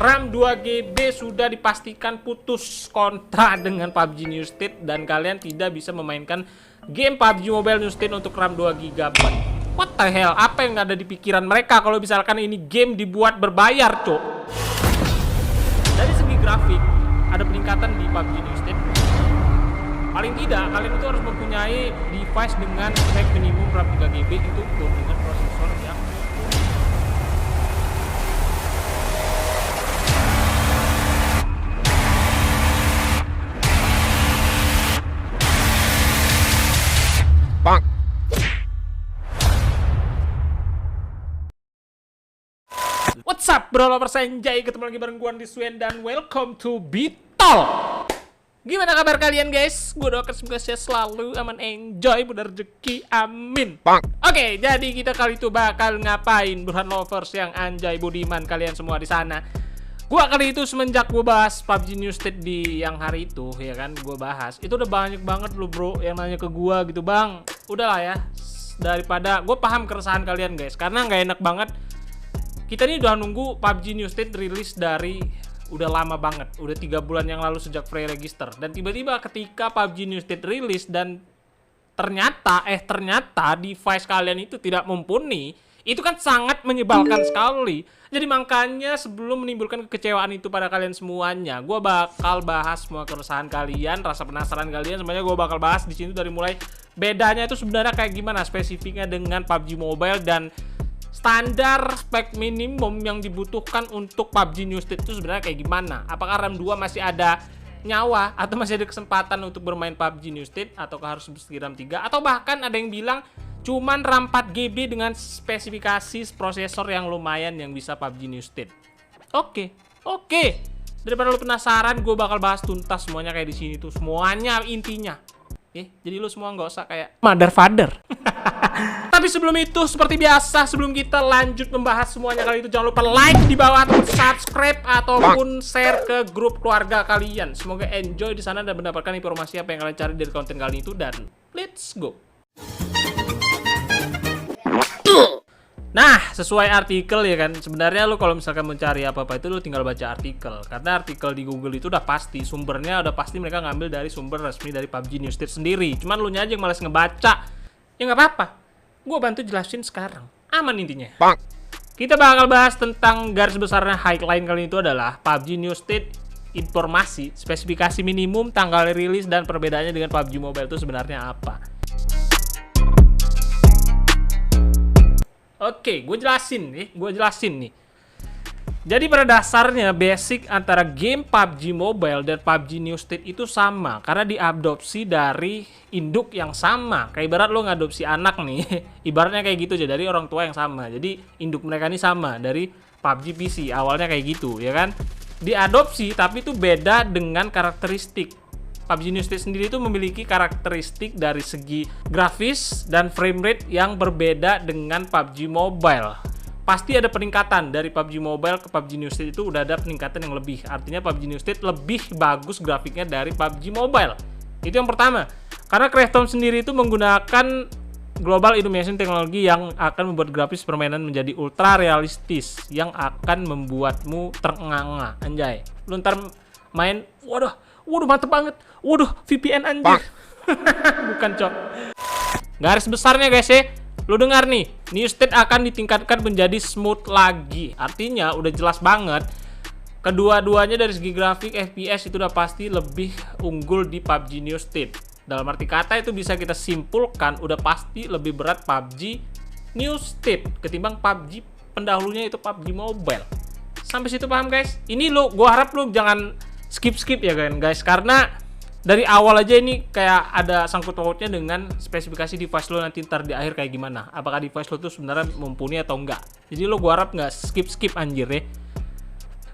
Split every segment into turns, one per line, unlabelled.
RAM 2GB sudah dipastikan putus kontak dengan PUBG New State dan kalian tidak bisa memainkan game PUBG Mobile New State untuk RAM 2GB. What the hell? Apa yang ada di pikiran mereka kalau misalkan ini game dibuat berbayar, cok? Dari segi grafik ada peningkatan di PUBG New State. Paling tidak kalian itu harus mempunyai device dengan spek minimum RAM 3GB itu dengan prosesor yang
Bang.
What's up bro, lovers Anjay, ketemu lagi bareng gua di Swen dan welcome to Bitol. Gimana kabar kalian guys? Gue doakan semoga sehat selalu, aman, enjoy, bener rezeki, amin.
Bang.
Oke, jadi kita kali itu bakal ngapain Burhan lovers yang anjay budiman kalian semua di sana. Gua kali itu semenjak gue bahas PUBG New State di yang hari itu, ya kan, gue bahas itu udah banyak banget lu bro yang nanya ke gua gitu, bang. Udahlah ya, daripada gue paham keresahan kalian guys, karena nggak enak banget. Kita ini udah nunggu PUBG New State rilis dari udah lama banget, udah 3 bulan yang lalu sejak free register, dan tiba-tiba ketika PUBG New State rilis dan ternyata device kalian itu tidak mumpuni, itu kan sangat menyebalkan sekali. Jadi makanya sebelum menimbulkan kekecewaan itu pada kalian semuanya, gue bakal bahas semua keresahan kalian, rasa penasaran kalian. Semuanya gue bakal bahas di sini, dari mulai bedanya itu sebenarnya kayak gimana spesifiknya dengan PUBG Mobile dan standar spek minimum yang dibutuhkan untuk PUBG New State itu sebenarnya kayak gimana. Apakah RAM 2 masih ada nyawa atau masih ada kesempatan untuk bermain PUBG New State, ataukah harus bersegi RAM 3, atau bahkan ada yang bilang cuman RAM 4GB dengan spesifikasi prosesor yang lumayan yang bisa PUBG New State. Oke. Daripada lu penasaran, gue bakal bahas tuntas semuanya kayak di sini tuh, semuanya intinya. Jadi lu semua nggak usah kayak mother father. Tapi sebelum itu, seperti biasa, sebelum kita lanjut membahas semuanya kali itu, jangan lupa like di bawah ataupun subscribe ataupun share ke grup keluarga kalian. Semoga enjoy di sana dan mendapatkan informasi apa yang kalian cari dari konten kali itu, dan let's go. Nah, sesuai artikel ya kan, sebenarnya lu kalau misalkan mencari apa-apa itu lu tinggal baca artikel. Karena artikel di Google itu udah pasti, sumbernya udah pasti mereka ngambil dari sumber resmi dari PUBG New State sendiri. Cuman lu aja yang malas ngebaca. Ya nggak apa-apa, gue bantu jelasin sekarang. Aman intinya.
Bang.
Kita bakal bahas tentang garis besarnya highline kali itu adalah PUBG New State, informasi, spesifikasi minimum, tanggal rilis, dan perbedaannya dengan PUBG Mobile itu sebenarnya apa. Oke, gue jelasin nih. Jadi pada dasarnya basic antara game PUBG Mobile dan PUBG New State itu sama, karena diadopsi dari induk yang sama. Kayak ibarat lo ngadopsi anak nih, ibaratnya kayak gitu aja, dari orang tua yang sama. Jadi induk mereka ini sama, dari PUBG PC awalnya kayak gitu, ya kan? Diadopsi tapi itu beda dengan karakteristik. PUBG New State sendiri itu memiliki karakteristik dari segi grafis dan frame rate yang berbeda dengan PUBG Mobile. Pasti ada peningkatan dari PUBG Mobile ke PUBG New State, itu udah ada peningkatan yang lebih. Artinya PUBG New State lebih bagus grafiknya dari PUBG Mobile. Itu yang pertama. Karena Krafton sendiri itu menggunakan Global Illumination teknologi yang akan membuat grafis permainan menjadi ultra realistis, yang akan membuatmu terengah-engah. Anjay, lu ntar main, waduh mantep banget. Waduh, VPN anjir. Bukan, cok. Garis besarnya guys ya, lu dengar nih, New State akan ditingkatkan menjadi smooth lagi. Artinya udah jelas banget, kedua-duanya dari segi grafik, FPS itu udah pasti lebih unggul di PUBG New State. Dalam arti kata itu bisa kita simpulkan udah pasti lebih berat PUBG New State ketimbang PUBG pendahulunya itu PUBG Mobile. Sampai situ paham guys? Ini gua harap lu jangan skip ya kan guys, karena dari awal aja ini kayak ada sangkut pautnya dengan spesifikasi device lo nanti ntar di akhir kayak gimana. Apakah device lo tuh sebenarnya mumpuni atau enggak. Jadi gua harap nggak skip anjir ya.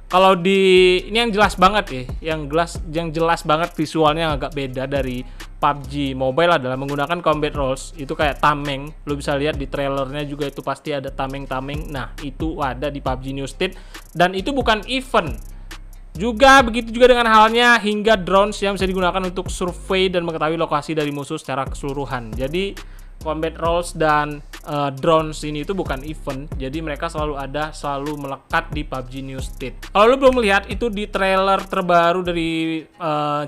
Kalau ini yang jelas banget ya, yang jelas banget visualnya yang agak beda dari PUBG Mobile adalah menggunakan combat roles. Itu kayak tameng, lo bisa lihat di trailernya juga itu pasti ada tameng. Nah, itu ada di PUBG New State dan itu bukan event. Juga begitu juga dengan halnya hingga drones yang bisa digunakan untuk survei dan mengetahui lokasi dari musuh secara keseluruhan. Jadi combat roles dan drones ini itu bukan event, jadi mereka selalu melekat di PUBG New State. Kalau lu belum lihat itu di trailer terbaru dari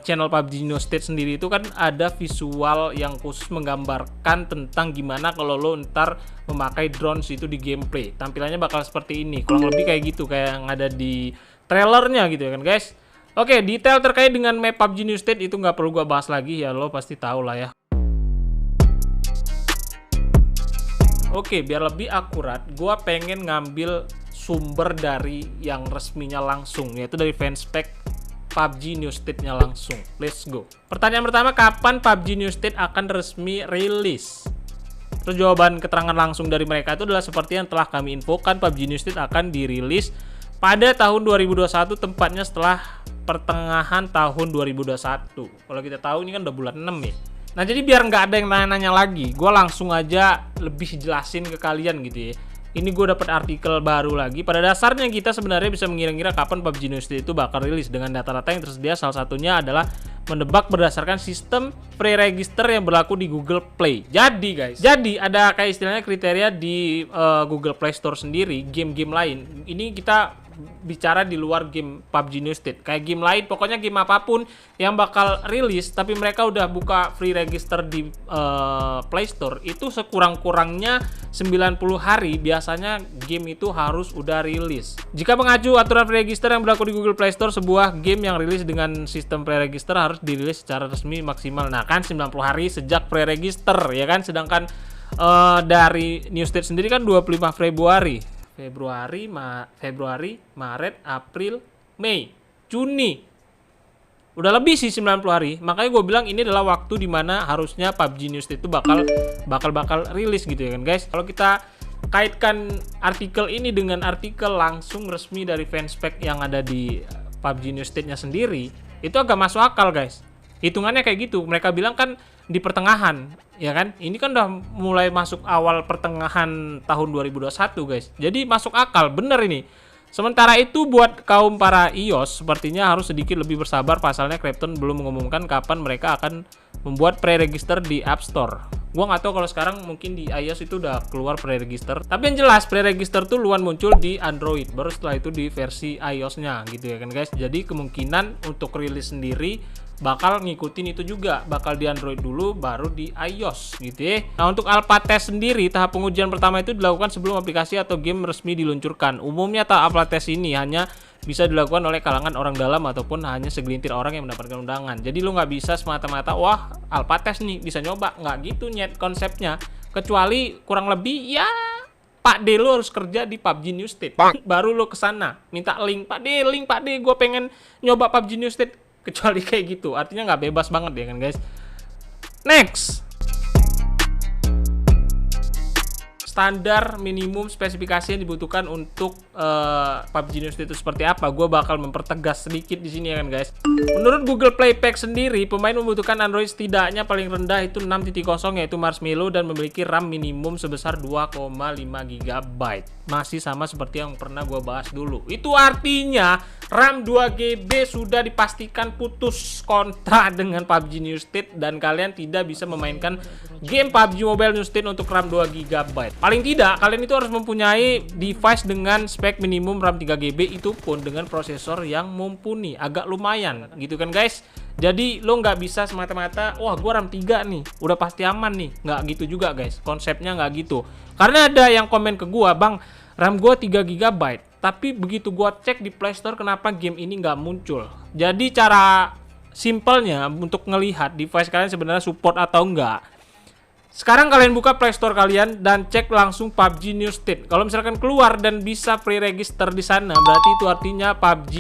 channel PUBG New State sendiri, itu kan ada visual yang khusus menggambarkan tentang gimana kalau lo ntar memakai drones itu di gameplay. Tampilannya bakal seperti ini, kurang lebih kayak gitu kayak yang ada di trailernya gitu ya kan guys. Oke, detail terkait dengan map PUBG New State itu nggak perlu gua bahas lagi ya, lo pasti tahu lah ya. Oke, biar lebih akurat, gue pengen ngambil sumber dari yang resminya langsung, yaitu dari fanspage PUBG New State-nya langsung. Let's go. Pertanyaan pertama, kapan PUBG New State akan resmi rilis? Terus jawaban keterangan langsung dari mereka itu adalah seperti yang telah kami infokan, PUBG New State akan dirilis pada tahun 2021, tempatnya setelah pertengahan tahun 2021. Kalau kita tahu ini kan udah bulan 6 ya. Nah, jadi biar nggak ada yang nanya-nanya lagi, gue langsung aja lebih jelasin ke kalian gitu ya. Ini gue dapat artikel baru lagi. Pada dasarnya kita sebenarnya bisa mengira-ngira kapan PUBG New State itu bakal rilis dengan data-data yang tersedia. Salah satunya adalah menebak berdasarkan sistem pre-register yang berlaku di Google Play. Jadi guys, ada kayak istilahnya kriteria di Google Play Store sendiri, game-game lain. Ini kita bicara di luar game PUBG New State. Kayak game lain, pokoknya game apapun yang bakal rilis tapi mereka udah buka free register di Play Store, itu sekurang-kurangnya 90 hari biasanya game itu harus udah rilis. Jika mengacu aturan free register yang berlaku di Google Play Store, sebuah game yang rilis dengan sistem pre-register harus dirilis secara resmi maksimal. Nah kan 90 hari sejak pre-register ya kan, sedangkan dari New State sendiri kan 25 Februari, Maret, April, Mei, Juni. Udah lebih sih 90 hari. Makanya gue bilang ini adalah waktu dimana harusnya PUBG New State itu bakal rilis gitu ya kan guys. Kalau kita kaitkan artikel ini dengan artikel langsung resmi dari fanspage yang ada di PUBG New State-nya sendiri, itu agak masuk akal guys. Hitungannya kayak gitu. Mereka bilang kan di pertengahan, ya kan? Ini kan udah mulai masuk awal pertengahan tahun 2021 guys. Jadi masuk akal, bener ini. Sementara itu buat kaum para iOS sepertinya harus sedikit lebih bersabar, pasalnya Kripton belum mengumumkan kapan mereka akan membuat pre-register di App Store. Gua nggak tahu kalau sekarang mungkin di iOS itu udah keluar pre-register. Tapi yang jelas pre-register tuh luan muncul di Android, baru setelah itu di versi iOS-nya gitu ya kan guys. Jadi kemungkinan untuk rilis sendiri bakal ngikutin itu juga, bakal di Android dulu baru di iOS gitu ya. Nah, untuk alpha test sendiri, tahap pengujian pertama itu dilakukan sebelum aplikasi atau game resmi diluncurkan. Umumnya tahap alpha test ini hanya bisa dilakukan oleh kalangan orang dalam ataupun hanya segelintir orang yang mendapatkan undangan. Jadi lu nggak bisa semata-mata wah alpha test nih bisa nyoba, nggak gitu nyet konsepnya. Kecuali kurang lebih ya Pak D lu harus kerja di PUBG New State, baru lu kesana minta link, Pak D gue pengen nyoba PUBG New State. Kecuali kayak gitu, artinya nggak bebas banget ya kan guys. Next, standar minimum spesifikasi yang dibutuhkan untuk PUBG New State itu seperti apa? Gue bakal mempertegas sedikit di sini ya kan guys. Menurut Google Play Pack sendiri, pemain membutuhkan Android setidaknya paling rendah itu 6.0 yaitu Marshmallow dan memiliki RAM minimum sebesar 2,5 GB. Masih sama seperti yang pernah gue bahas dulu. Itu artinya RAM 2 GB sudah dipastikan putus kontra dengan PUBG New State dan kalian tidak bisa memainkan game PUBG Mobile New State untuk RAM 2 GB. Paling tidak kalian itu harus mempunyai device dengan spek minimum RAM 3 GB, itu pun dengan prosesor yang mumpuni, agak lumayan gitu kan guys. Jadi lo nggak bisa semata-mata wah gua RAM 3 nih udah pasti aman nih, nggak gitu juga guys, konsepnya nggak gitu. Karena ada yang komen ke gua, bang RAM gua 3 GB, tapi begitu gua cek di Play Store kenapa game ini nggak muncul. Jadi cara simpelnya untuk ngelihat device kalian sebenarnya support atau enggak, sekarang kalian buka Play Store kalian dan cek langsung PUBG New State. Kalau misalkan keluar dan bisa free register di sana, berarti itu artinya PUBG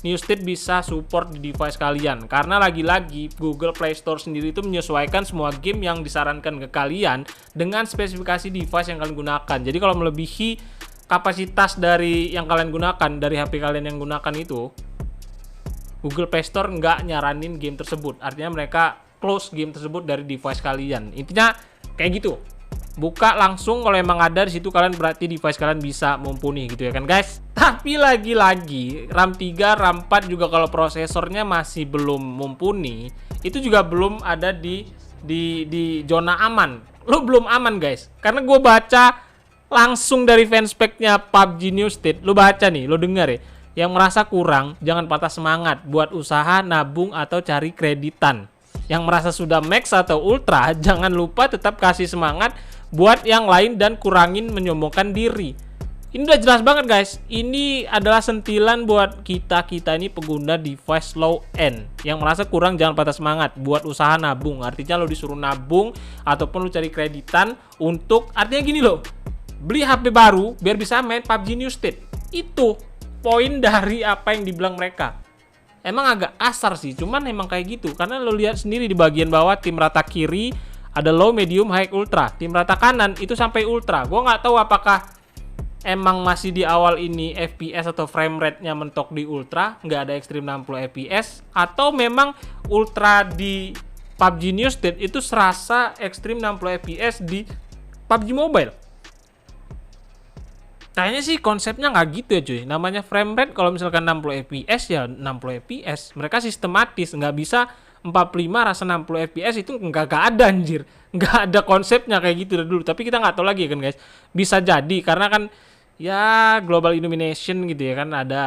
New State bisa support di device kalian. Karena lagi-lagi Google Play Store sendiri itu menyesuaikan semua game yang disarankan ke kalian dengan spesifikasi device yang kalian gunakan. Jadi kalau melebihi kapasitas dari yang kalian gunakan, dari HP kalian yang gunakan itu, Google Play Store nggak nyaranin game tersebut. Artinya mereka close game tersebut dari device kalian. Intinya kayak gitu. Buka langsung, kalau emang ada di situ kalian berarti device kalian bisa mumpuni gitu ya kan guys. Tapi lagi-lagi RAM 3, RAM 4 juga kalau prosesornya masih belum mumpuni, itu juga belum ada di zona aman lo belum aman guys. Karena gue baca langsung dari fanspage-nya PUBG Newsted. Lo baca nih, lo denger ya. Yang merasa kurang, jangan patah semangat buat usaha, nabung, atau cari kreditan. Yang merasa sudah max atau ultra, jangan lupa tetap kasih semangat buat yang lain dan kurangin menyombongkan diri. Ini udah jelas banget guys. Ini adalah sentilan buat kita ini pengguna device low end. Yang merasa kurang jangan patah semangat buat usaha nabung. Artinya lo disuruh nabung ataupun lo cari kreditan untuk, artinya gini loh, beli HP baru biar bisa main PUBG Newsted. Itu poin dari apa yang dibilang mereka. Emang agak kasar sih, cuman emang kayak gitu. Karena lo lihat sendiri di bagian bawah tim rata kiri ada low, medium, high, ultra. Tim rata kanan itu sampai ultra. Gua nggak tahu apakah emang masih di awal ini FPS atau frame rate-nya mentok di ultra, nggak ada ekstrim 60 FPS, atau memang ultra di PUBG Newsted itu serasa ekstrim 60 FPS di PUBG Mobile. Kayaknya sih konsepnya nggak gitu ya cuy. Namanya frame rate kalau misalkan 60 FPS ya 60 FPS. Mereka sistematis, nggak bisa 45 rasa 60 FPS itu nggak ada anjir. Nggak ada konsepnya kayak gitu dari dulu. Tapi kita nggak tahu lagi kan guys. Bisa jadi karena kan ya global illumination gitu ya kan, ada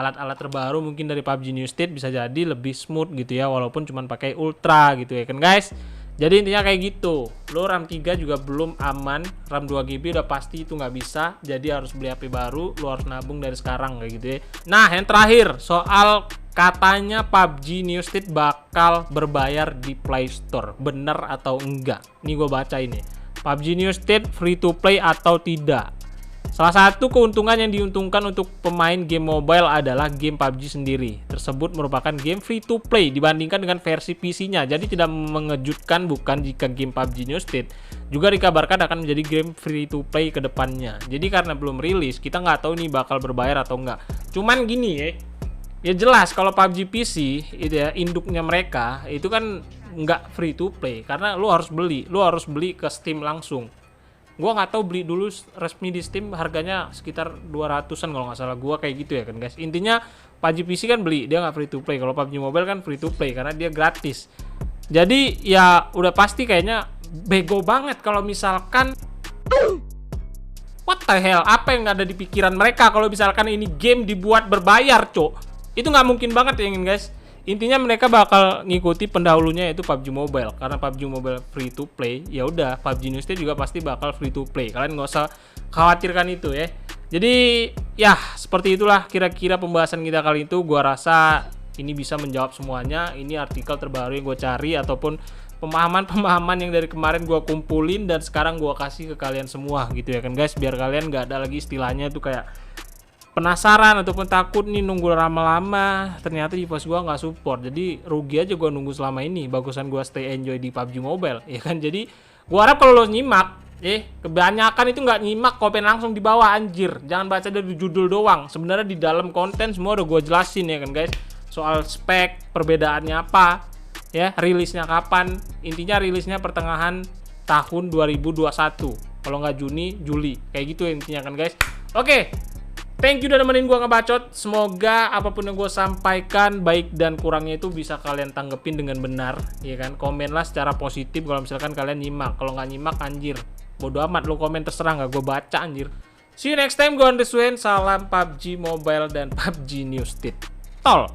alat-alat terbaru mungkin dari PUBG Newsted, bisa jadi lebih smooth gitu ya walaupun cuma pakai ultra gitu ya kan guys. Jadi intinya kayak gitu. Lo RAM 3 juga belum aman, RAM 2GB udah pasti itu nggak bisa, jadi harus beli HP baru, lo harus nabung dari sekarang kayak gitu ya. Nah yang terakhir soal katanya PUBG Newsted bakal berbayar di Play Store, bener atau enggak? Nih gue baca ini, PUBG Newsted free to play atau tidak. Salah satu keuntungan yang diuntungkan untuk pemain game mobile adalah game PUBG sendiri. Tersebut merupakan game free to play dibandingkan dengan versi PC-nya. Jadi tidak mengejutkan bukan jika game PUBG Newsted juga dikabarkan akan menjadi game free to play ke depannya. Jadi karena belum rilis, kita nggak tahu nih bakal berbayar atau enggak. Cuman gini ya jelas kalau PUBG PC itu ya induknya mereka itu kan nggak free to play karena lu harus beli ke Steam langsung. Gua nggak tahu, beli dulu resmi di Steam harganya sekitar 200-an kalau nggak salah, gua kayak gitu ya kan guys. Intinya PUBG PC kan beli, dia nggak free to play. Kalau PUBG Mobile kan free to play karena dia gratis. Jadi ya udah pasti kayaknya bego banget kalau misalkan what the hell, apa yang ada di pikiran mereka kalau misalkan ini game dibuat berbayar, cok. Itu nggak mungkin banget ya guys. Intinya mereka bakal ngikuti pendahulunya yaitu PUBG Mobile. Karena PUBG Mobile free to play, ya udah PUBG Newsted juga pasti bakal free to play. Kalian nggak usah khawatirkan itu ya. Jadi ya seperti itulah kira-kira pembahasan kita kali itu. Gua rasa ini bisa menjawab semuanya. Ini artikel terbaru yang gue cari ataupun pemahaman-pemahaman yang dari kemarin gue kumpulin dan sekarang gue kasih ke kalian semua gitu ya kan guys. Biar kalian nggak ada lagi istilahnya tuh kayak penasaran ataupun takut nih nunggu lama-lama ternyata device gua nggak support, jadi rugi aja gua nunggu selama ini. Bagusan gua stay enjoy di PUBG Mobile ya kan. Jadi gua harap kalau lo nyimak kebanyakan itu nggak nyimak, komen langsung di bawah anjir, jangan baca dari judul doang. Sebenarnya di dalam konten semua udah gua jelasin ya kan guys, soal spek, perbedaannya apa ya, rilisnya kapan. Intinya rilisnya pertengahan tahun 2021, kalau nggak Juli kayak gitu intinya kan guys. Oke. Thank you udah nemenin gue ngebacot. Semoga apapun yang gue sampaikan baik dan kurangnya itu bisa kalian tanggepin dengan benar, ya kan. Komenlah secara positif kalau misalkan kalian nyimak. Kalau nggak nyimak anjir, bodo amat lo komen, terserah, nggak gue baca anjir. See you next time, gue Andreswen. Salam PUBG Mobile dan PUBG Newsted. Tol.